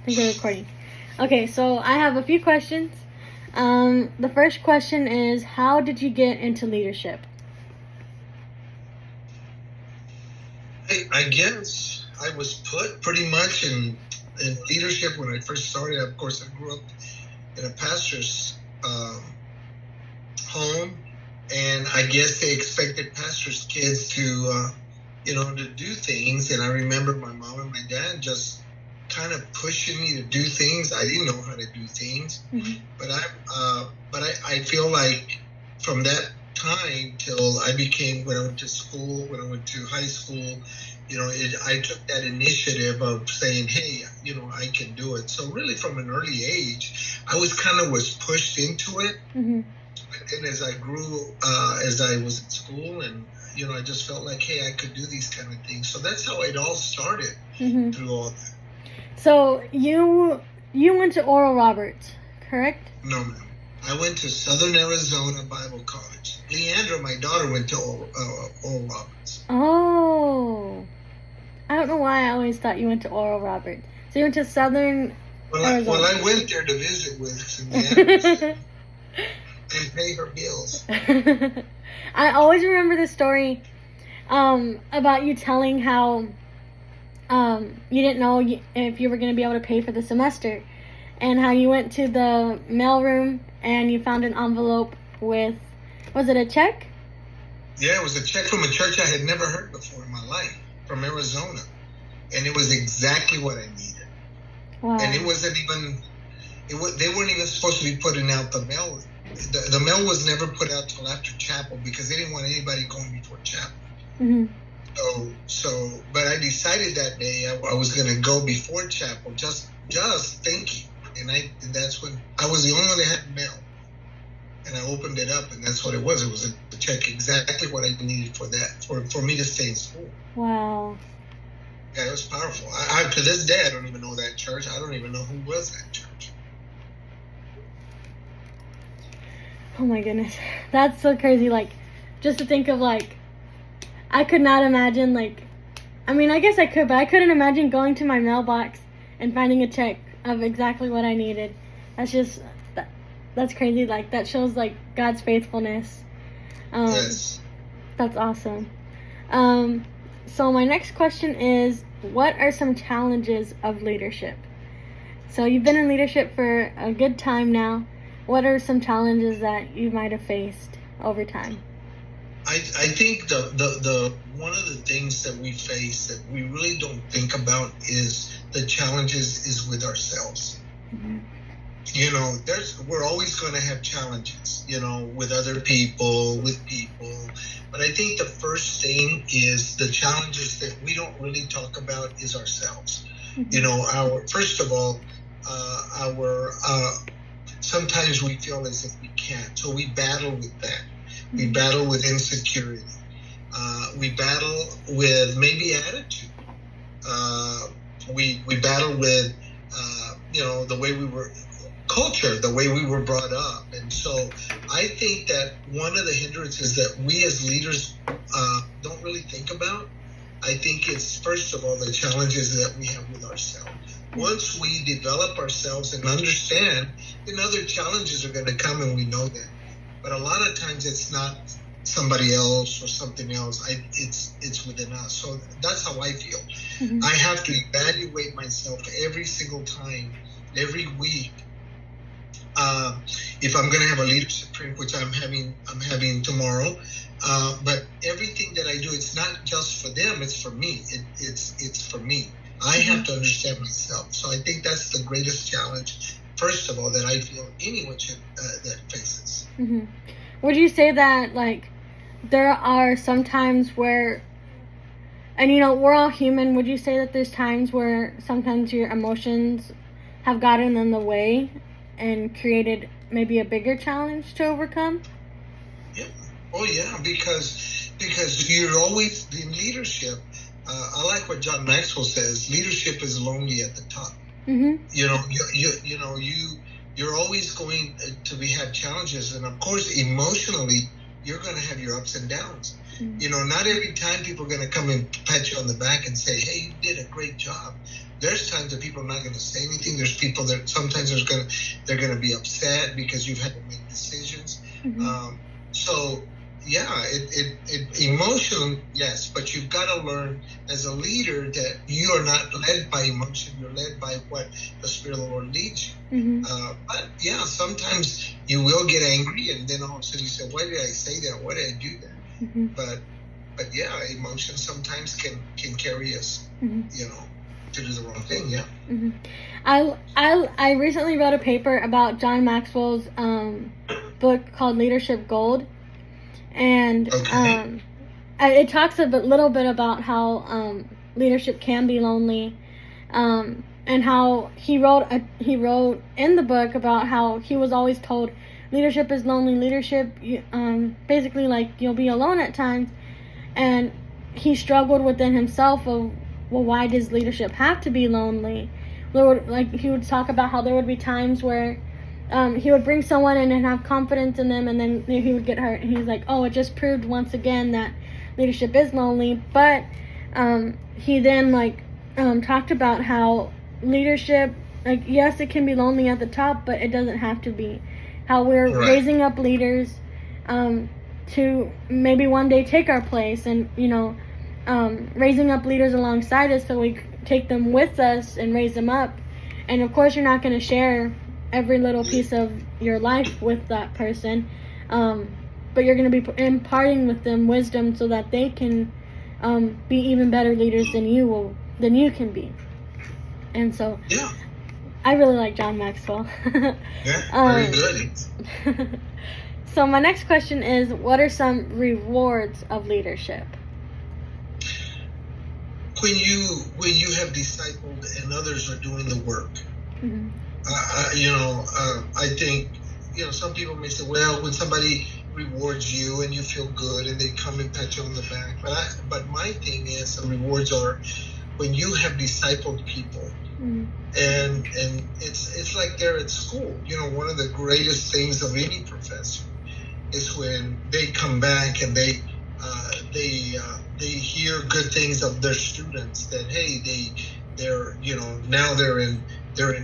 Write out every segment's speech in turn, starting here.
I think we're recording. Okay, so I have a few questions. The first question is, how did you get into leadership? I guess I was put pretty much in leadership when I first started. Of course, I grew up in a pastor's home, and I guess they expected pastors' kids to, to do things. And I remember my mom and my dad just kind of pushing me to do things. I didn't know how to do things, but I feel like from that time till I became, when I went to school, when I went to high school, I took that initiative of saying, hey, I can do it. So really from an early age, I was pushed into it. But then as I grew, as I was in school, and I just felt like, hey, I could do these kind of things. So that's how it all started through all that. So you went to Oral Roberts, correct? No, ma'am. I went to Southern Arizona Bible College. Leandra, my daughter, went to Oral Roberts. Oh, I don't know why I always thought you went to Oral Roberts. So you went to Southern Arizona. Well, I went there to visit with Leandra and pay her bills. I always remember the story about you telling how you didn't know if you were going to be able to pay for the semester, and how you went to the mailroom and you found an envelope with, was it a check? Yeah, it was a check from a church I had never heard before in my life, from Arizona. And it was exactly what I needed. Wow. And it wasn't even, they weren't even supposed to be putting out the mail. The mail was never put out till after chapel because they didn't want anybody going before chapel. But I decided that day I was going to go before chapel, just thinking. And that's when I was the only one that had mail. And I opened it up, and that's what it was. It was a check, exactly what I needed for that, for me to stay in school. Wow. Yeah, it was powerful. I to this day, I don't even know that church. I don't even know who was that church. Oh my goodness. That's so crazy. Like, just to think of, like, I could not imagine, like, I mean, I guess I could, but I couldn't imagine going to my mailbox and finding a check of exactly what I needed. That's just, that's crazy. Like, that shows, like, God's faithfulness. Yes. That's awesome. So my next question is, what are some challenges of leadership? So you've been in leadership for a good time now. What are some challenges that you might have faced over time? I think the one of the things that we face that we really don't think about is the challenges is with ourselves. We're always going to have challenges, with other people, with people. But I think the first thing is the challenges that we don't really talk about is ourselves. First of all, sometimes we feel as if we can't. So we battle with that. We battle with insecurity. We battle with maybe attitude. We battle with, the way we were, culture, the way we were brought up. And so I think that one of the hindrances that we as leaders don't really think about, I think it's, first of all, the challenges that we have with ourselves. Once we develop ourselves and understand, then other challenges are going to come, and we know that. But a lot of times it's not somebody else or something else. It's within us. So that's how I feel. I have to evaluate myself every single time, every week. If I'm going to have a leadership training, which I'm having tomorrow. But everything that I do, it's not just for them. It's for me. It's for me. I have to understand myself. So I think that's the greatest challenge, first of all, that I feel anyone should that faces. Would you say that, like, there are some times where, and we're all human, would you say that there's times where sometimes your emotions have gotten in the way and created maybe a bigger challenge to overcome? Yeah. Oh yeah, because you're always in leadership. I like what John Maxwell says. Leadership is lonely at the top. You're always going to have challenges, and of course, emotionally, you're going to have your ups and downs. Not every time people are going to come and pat you on the back and say, hey, you did a great job. There's times that people are not going to say anything. There's people that sometimes they're going to be upset because you've had to make decisions. So yeah, it emotional, yes, but you've got to learn as a leader that you are not led by emotion. You're led by what the Spirit of the Lord leads you. But yeah, sometimes you will get angry, and then all of a sudden you say, why did I say that? Why did I do that? But yeah, emotion sometimes can carry us, to do the wrong thing. Yeah. I recently wrote a paper about John Maxwell's book called Leadership Gold, and it talks a little bit about how leadership can be lonely, and how he wrote in the book about how he was always told leadership is lonely. Leadership, basically, like, you'll be alone at times, and he struggled within himself of, well, why does leadership have to be lonely? He would talk about how there would be times where he would bring someone in and have confidence in them, and then he would get hurt. And he's like, oh, it just proved once again that leadership is lonely. But he then talked about how leadership, yes, it can be lonely at the top, but it doesn't have to be. How we're raising up leaders to maybe one day take our place, and raising up leaders alongside us so we take them with us and raise them up. And of course, you're not going to share every little piece of your life with that person, but you're going to be imparting with them wisdom so that they can be even better leaders than you can be. And so I really like John Maxwell. Very good. So my next question is, what are some rewards of leadership? When you have discipled and others are doing the work, I think some people may say, well, when somebody rewards you and you feel good and they come and pat you on the back, but my thing is, the rewards are when you have discipled people, and it's like they're at school. One of the greatest things of any professor is when they come back and they hear good things of their students, that hey, they're now they're in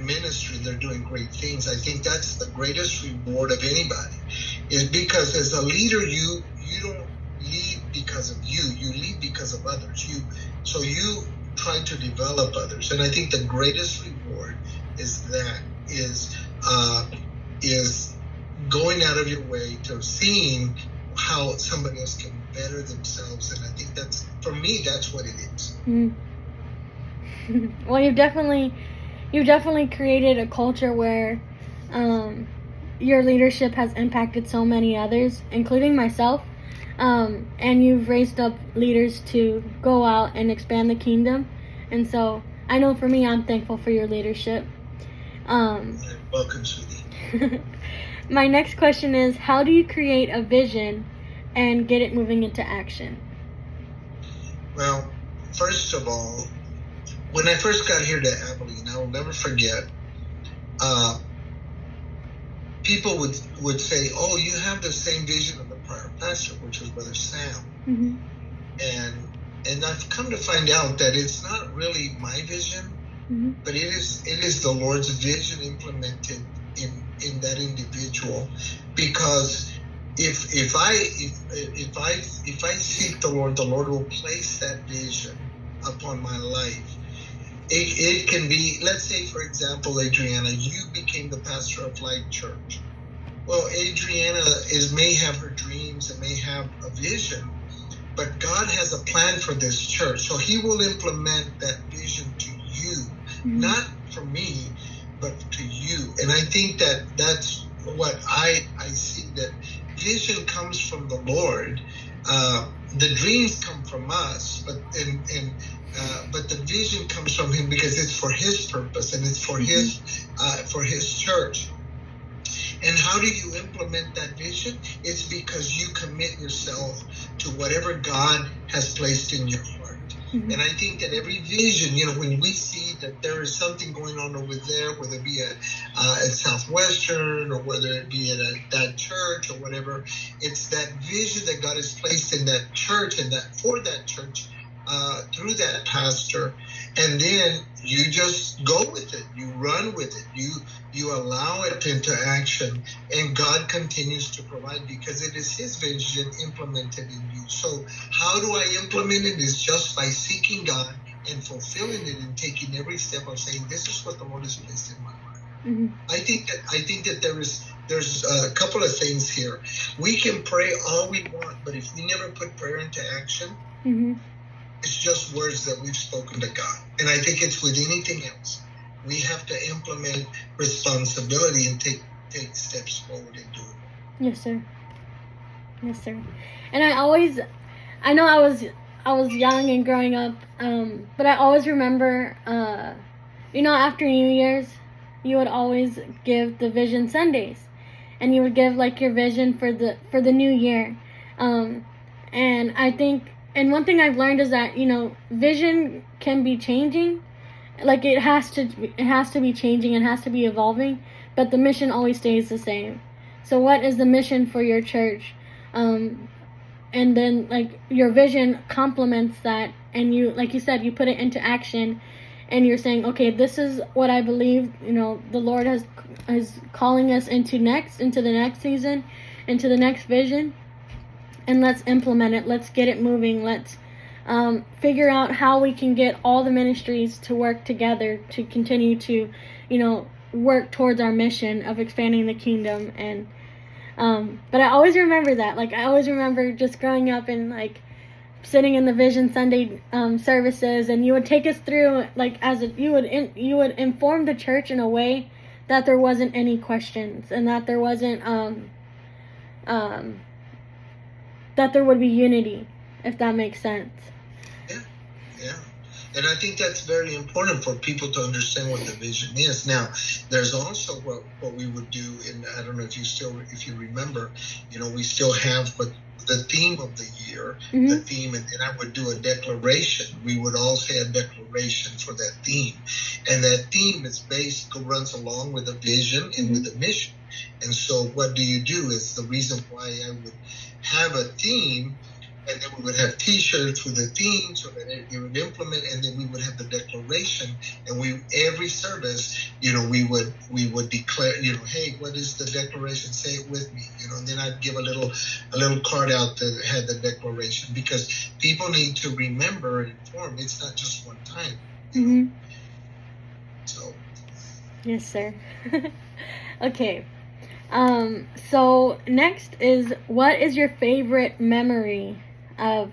ministry, they're doing great things. I think that's the greatest reward of anybody, is because as a leader, you don't lead because of you lead because of others. You try to develop others, and I think the greatest reward is going out of your way to seeing how somebody else can better themselves. And I think that's, for me, that's what it is. Well, you've definitely created a culture where your leadership has impacted so many others, including myself, and you've raised up leaders to go out and expand the kingdom. And so I know for me, I'm thankful for your leadership. Welcome, sweetie. My next question is, how do you create a vision and get it moving into action? Well, first of all, when I first got here to Abilene, I will never forget, people would say, oh, you have the same vision of the prior pastor, which was Brother Sam. And I've come to find out that it's not really my vision, but it is the Lord's vision implemented in that individual. Because if I seek the Lord will place that vision upon my life. It can be, let's say, for example, Adriana, you became the pastor of Light Church. Well, Adriana may have her dreams and may have a vision, but God has a plan for this church. So he will implement that vision to you, not for me, but to you. And I think that's what I see, that vision comes from the Lord. The dreams come from us, but the vision comes from him, because it's for his purpose and it's for his church. And how do you implement that vision? It's because you commit yourself to whatever God has placed in your heart. And I think that every vision, when we see that there is something going on over there, whether it be at Southwestern, or whether it be at that church or whatever. It's that vision that God has placed in that church and that for that church through that pastor, and then you just go with it. You run with it. You allow it into action, and God continues to provide because it is His vision implemented in you. So how do I implement it? Is just by seeking God and fulfilling it and taking every step of saying, "This is what the Lord has placed in my heart." Mm-hmm. I think that there's a couple of things here. We can pray all we want, but if we never put prayer into action, Mm-hmm. it's just words that we've spoken to God. And I think it's with anything else. We have to implement responsibility and take steps forward and do it. Yes, sir. Yes, sir. And I know I was young and growing up, but I always remember, after New Year's, you would always give the Vision Sundays, and you would give like your vision for the new year, and I think, and one thing I've learned is that vision can be changing, like it has to be changing, it has to be evolving, but the mission always stays the same. So what is the mission for your church? And then like your vision complements that, and you, like you said, you put it into action, and you're saying, okay, this is what I believe the Lord is calling us into the next season, into the next vision, and let's implement it. Let's get it moving. Let's figure out how we can get all the ministries to work together to continue to work towards our mission of expanding the kingdom. And but I always remember that. Like, I always remember just growing up and like sitting in the Vision Sunday services, and you would take us through, like, you would inform the church in a way that there wasn't any questions, and that there wasn't that there would be unity, if that makes sense. Yeah. And I think that's very important for people to understand what the vision is. Now, there's also what we would do, and I don't know if you remember, we still have what the theme of the year, Mm-hmm. the theme, and then I would do a declaration. We would all say a declaration for that theme. And that theme runs along with the vision and Mm-hmm. with the mission. And so what do? Is the reason why I would have a theme, and then we would have T-shirts with the theme so that it would implement, and then we would have the declaration, and every service, we would declare, hey, what is the declaration? Say it with me, and then I'd give a little card out that had the declaration, because people need to remember and inform. It's not just one time. Mm-hmm. So. Yes, sir. Okay. So next is, what is your favorite memory of,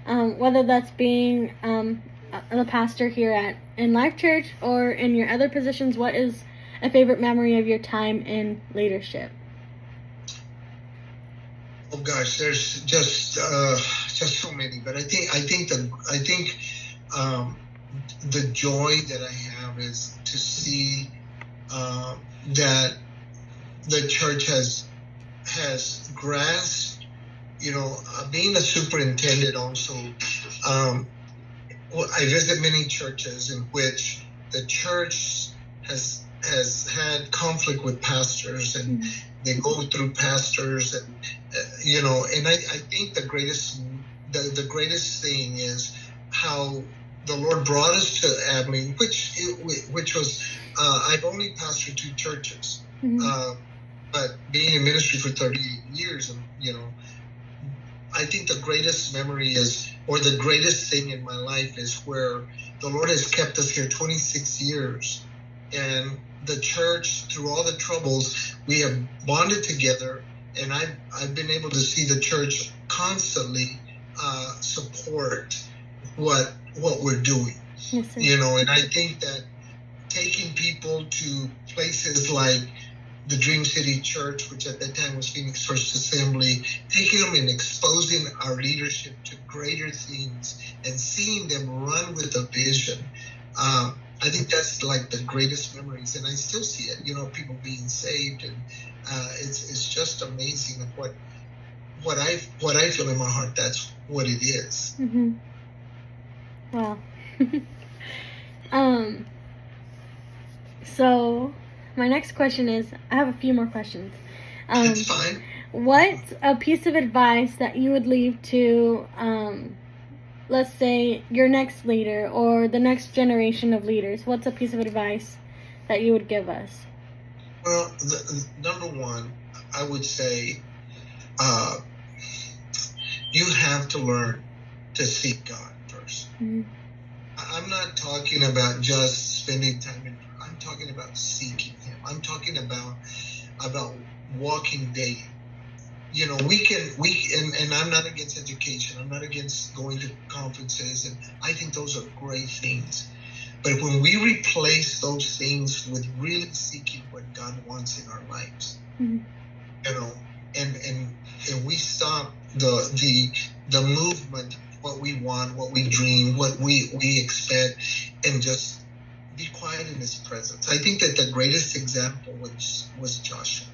whether that's being the pastor here in Life Church or in your other positions? What is a favorite memory of your time in leadership? Oh gosh, there's just so many, but I think the joy that I have is to see that the church has grasped, being a superintendent also, I visit many churches in which the church has had conflict with pastors, and Mm-hmm. they go through pastors, and and I think the greatest thing is how the Lord brought us to Abilene, which was I've only pastored 2 churches. Mm-hmm. But being in ministry for 38 years, and I think the greatest memory is, or the greatest thing in my life is where the Lord has kept us here 26 years. And the church, through all the troubles, we have bonded together, and I've been able to see the church constantly support what we're doing. Yes, sir. And I think that taking people to places like the Dream City Church, which at that time was Phoenix First Assembly, taking them and exposing our leadership to greater things and seeing them run with a vision. I think that's like the greatest memories, and I still see it. People being saved, and it's just amazing of what I feel in my heart. That's what it is. Mm-hmm. Wow. So my next question is, I have a few more questions. It's fine. What's a piece of advice that you would leave to, let's say, your next leader or the next generation of leaders? What's a piece of advice that you would give us? Well, number one, I would say you have to learn to seek God first. Mm-hmm. I'm not talking about just spending time in. I'm talking about seeking Him. I'm talking about walking daily. You know, and I'm not against education. I'm not against going to conferences, and I think those are great things. But when we replace those things with really seeking what God wants in our lives, mm-hmm. you know, and we stop the movement, what we want, what we dream, what we expect, and just be quiet in His presence. I think that the greatest example was Joshua.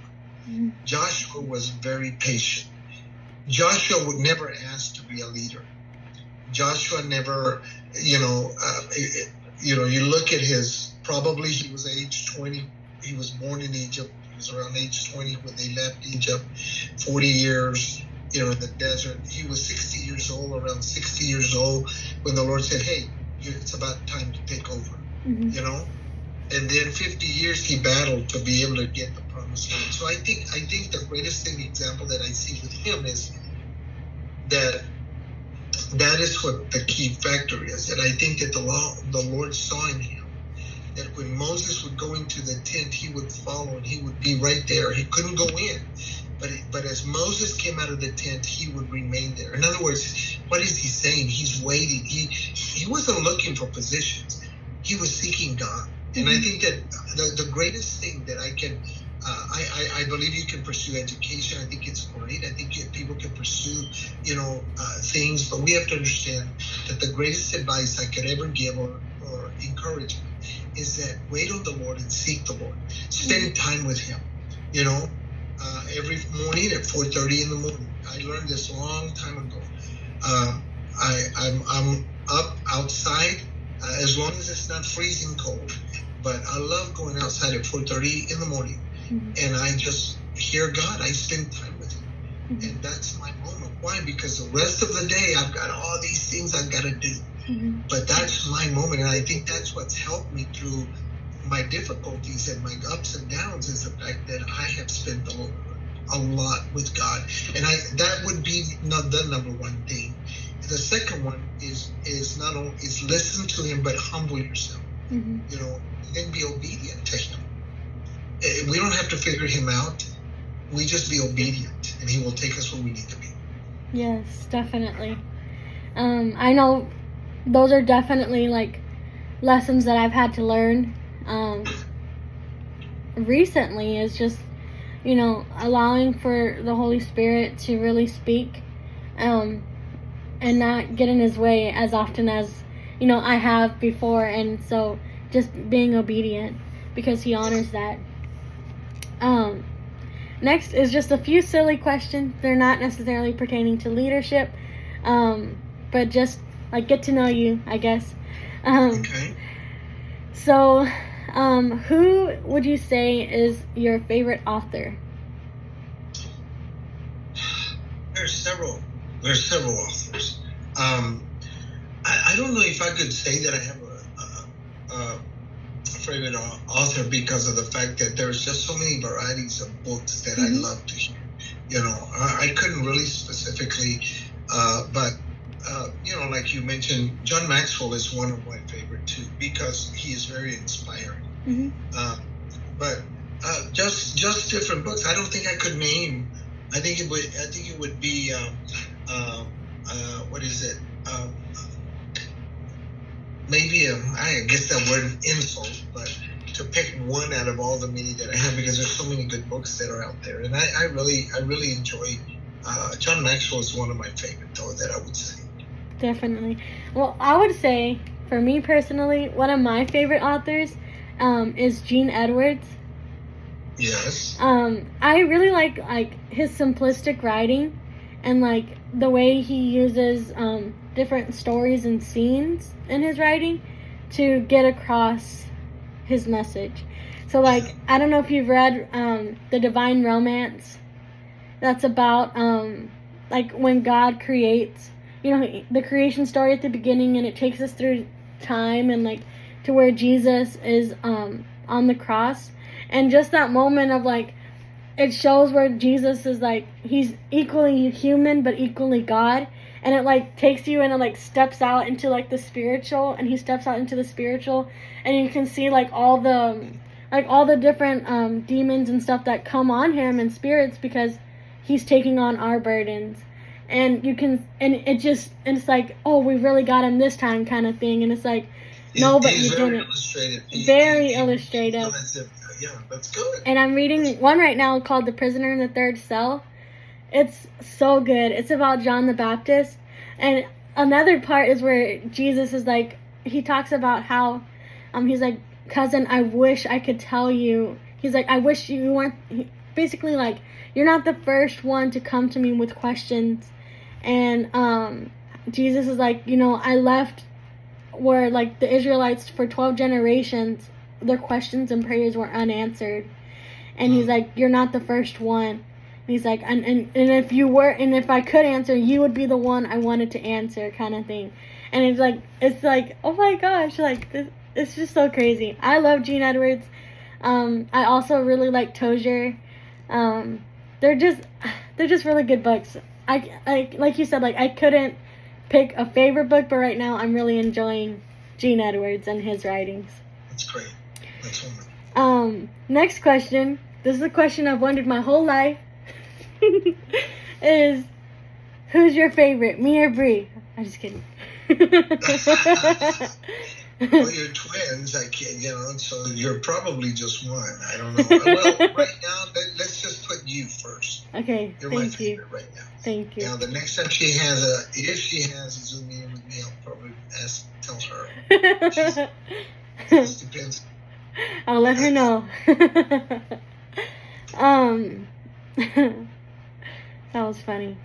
Mm-hmm. Joshua was very patient. Joshua would never ask to be a leader. Joshua never, you look at probably he was age 20. He was born in Egypt. He was around age 20 when they left Egypt, 40 years, in the desert. He was 60 years old, around 60 years old, when the Lord said, hey, it's about time to take over, mm-hmm. And then 50 years he battled to be able to get the promised land. So I think the greatest example that I see with him is that is what the key factor is. And I think that the Lord saw in him that when Moses would go into the tent, he would follow and he would be right there. He couldn't go in. But as Moses came out of the tent, he would remain there. In other words, what is he saying? He's waiting. He wasn't looking for positions. He was seeking God. And I think that the greatest thing that I can, I believe you can pursue education. I think it's great. I think people can pursue, things. But we have to understand that the greatest advice I could ever give or encouragement is that wait on the Lord and seek the Lord. Spend time with Him. Every morning at 4:30 in the morning. I learned this a long time ago. I'm up outside as long as it's not freezing cold. But I love going outside at 4:30 in the morning, and I just hear God. I spend time with Him, and that's my moment. Why? Because the rest of the day I've got all these things I've got to do. But that's my moment, and I think that's what's helped me through my difficulties and my ups and downs is the fact that I have spent a lot with God, and that would be the number one thing. The second one is not only is listen to Him, but humble yourself. And be obedient to Him. We don't have to figure Him out. We just be obedient, and He will take us where we need to be. Yes, definitely. I know those are definitely like lessons that I've had to learn recently, is just allowing for the Holy Spirit to really speak and not get in His way as often as I have before. And so just being obedient because He honors that. Next is just a few silly questions. They're not necessarily pertaining to leadership, but just like get to know you, I guess. Okay. So, who would you say is your favorite author? There's several authors. I don't know if I could say that I have a favorite author because of the fact that there's just so many varieties of books that I love to hear. I couldn't really specifically, but like you mentioned, John Maxwell is one of my favorite too because he is very inspiring. But just different books. I don't think I could name. I think it would be what is it? Maybe I guess that word insult, but to pick one out of all the many that I have, because there's so many good books that are out there, and I really enjoy. John Maxwell is one of my favorite, though, that I would say. Definitely. Well, I would say for me personally, one of my favorite authors is Gene Edwards. Yes. I really like his simplistic writing and like the way he uses different stories and scenes in his writing to get across his message. So, like, I don't know if you've read The Divine Romance. That's about, like, when God creates, you know, the creation story at the beginning, and it takes us through time and, like, to where Jesus is on the cross. And just that moment of, like, it shows where Jesus is, like, he's equally human but equally God. And it, like, takes you and it, like, steps out into, like, the spiritual. And he steps out into the spiritual. And you can see, like, all the different demons and stuff that come on him and spirits because he's taking on our burdens. And you can, and it's like, oh, we really got him this time kind of thing. And it's like, no, but you didn't. Very illustrative. Yeah, that's good. And I'm reading one right now called The Prisoner in the Third Cell. It's so good. It's about John the Baptist. And another part is where Jesus is like, he talks about how, he's like, cousin, I wish I could tell you. He's like, I wish you weren't, basically like, you're not the first one to come to me with questions. And Jesus is like, you know, I left where, like, the Israelites for 12 generations, their questions and prayers were unanswered. And he's like, you're not the first one. And he's like, and if you were, and if I could answer, you would be the one I wanted to answer, kind of thing. And it's like, oh my gosh, like, it's just so crazy. I love Gene Edwards. I also really like Tozier. They're just really good books. I like you said, like, I couldn't pick a favorite book, but right now I'm really enjoying Gene Edwards and his writings. That's great. That's wonderful. Next question. This is a question I've wondered my whole life. Is, who's your favorite, me or Bree? I'm just kidding. Well, you're twins. I can't, you know, so you're probably just one. I don't know. Well, right now, let's just put you first. Okay, You're my thank you. favorite right now. Thank you. Now, the next time she has if she has a Zoom meeting with me, I'll probably tell her. Just depends. I'll let her know. That was funny.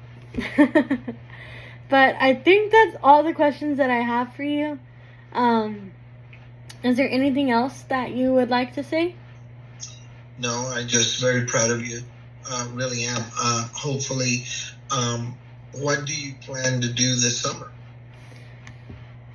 But I think that's all the questions that I have for you. Is there anything else that you would like to say? No, I'm just very proud of you. Really am. Hopefully, what do you plan to do this summer?